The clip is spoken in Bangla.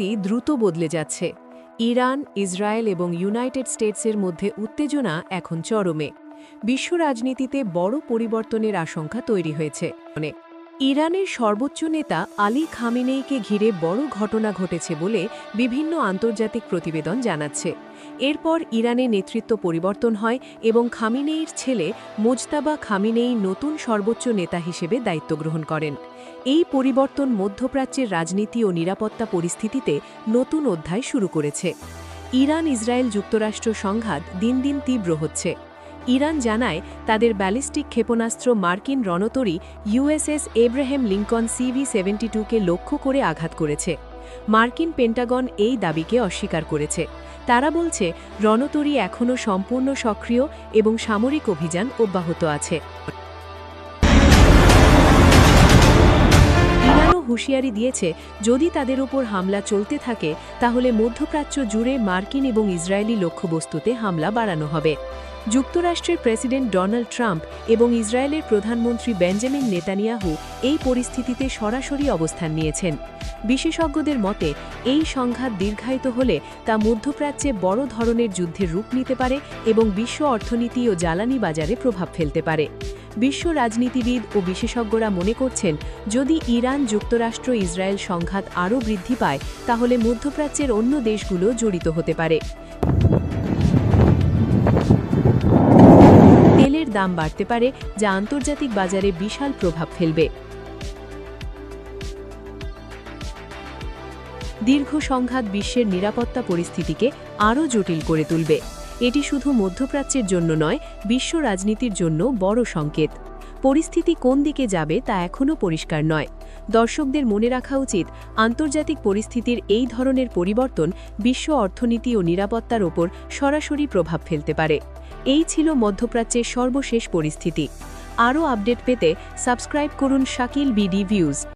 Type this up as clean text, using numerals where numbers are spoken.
পরিস্থিতি দ্রুত বদলে যাচ্ছে। ইরান, ইসরায়েল এবং ইউনাইটেড স্টেটসের মধ্যে উত্তেজনা এখন চরমে। বিশ্ব রাজনীতিতে বড় পরিবর্তনের আশঙ্কা তৈরি হয়েছে। ইরানের সর্বোচ্চ নেতা আলী খামেনেইকে ঘিরে বড় ঘটনা ঘটেছে বলে বিভিন্ন আন্তর্জাতিক প্রতিবেদন জানাচ্ছে। এরপর ইরানে নেতৃত্ব পরিবর্তন হয় এবং খামেনেইর ছেলে মোজতাবা খামেনেই নতুন সর্বোচ্চ নেতা হিসেবে দায়িত্ব গ্রহণ করেন। এই পরিবর্তন মধ্যপ্রাচ্যের রাজনীতি ও নিরাপত্তা পরিস্থিতিতে নতুন অধ্যায় শুরু করেছে। ইরান ইসরায়েল যুক্তরাষ্ট্র সংঘাত দিন দিন তীব্র হচ্ছে। ইরান জানায় তাদের ব্যালিস্টিক ক্ষেপণাস্ত্র মার্কিন রণতরী ইউএসএস এব্রাহাম লিঙ্কন CV-72কে লক্ষ্য করে আঘাত করেছে। মার্কিন পেন্টাগন এই দাবিকে অস্বীকার করেছে। তারা বলছে রণতরী এখনও সম্পূর্ণ সক্রিয় এবং সামরিক অভিযান অব্যাহত আছে। ইরানও হুঁশিয়ারি দিয়েছে যদি তাদের উপর হামলা চলতে থাকে তাহলে মধ্যপ্রাচ্য জুড়ে মার্কিন এবং ইসরায়েলি লক্ষ্যবস্তুতে হামলা বাড়ানো হবে। যুক্তরাষ্ট্রের প্রেসিডেন্ট ডোনাল্ড ট্রাম্প এবং ইসরায়েলের প্রধানমন্ত্রী বেঞ্জামিন নেতানিয়াহু এই পরিস্থিতিতে সরাসরি অবস্থান নিয়েছেন। বিশেষজ্ঞদের মতে এই সংঘাত দীর্ঘায়িত হলে তা মধ্যপ্রাচ্যে বড় ধরনের যুদ্ধের রূপ নিতে পারে এবং বিশ্ব অর্থনীতি ও জ্বালানি বাজারে প্রভাব ফেলতে পারে। বিশ্ব রাজনীতিবিদ ও বিশেষজ্ঞরা মনে করছেন যদি ইরান যুক্তরাষ্ট্র ইসরায়েল সংঘাত আরও বৃদ্ধি পায় তাহলে মধ্যপ্রাচ্যের অন্য দেশগুলো জড়িত হতে পারে। তেলের দাম বাড়তে পারে যা আন্তর্জাতিক বাজারে বিশাল প্রভাব ফেলবে। দীর্ঘ সংঘাত বিশ্বের নিরাপত্তা পরিস্থিতিকে আরও জটিল করে তুলবে। এটি শুধু মধ্যপ্রাচ্যের জন্য নয়, বিশ্ব রাজনীতির জন্য বড় সংকেত। পরিস্থিতি কোন দিকে যাবে তা এখনও পরিষ্কার নয়। দর্শকদের মনে রাখা উচিত আন্তর্জাতিক পরিস্থিতির এই ধরনের পরিবর্তন বিশ্ব অর্থনীতি ও নিরাপত্তার ওপর সরাসরি প্রভাব ফেলতে পারে। এই ছিল মধ্যপ্রাচ্যের সর্বশেষ পরিস্থিতি। আরও আপডেট পেতে সাবস্ক্রাইব করুন শাকিল বিডি ভিউজ।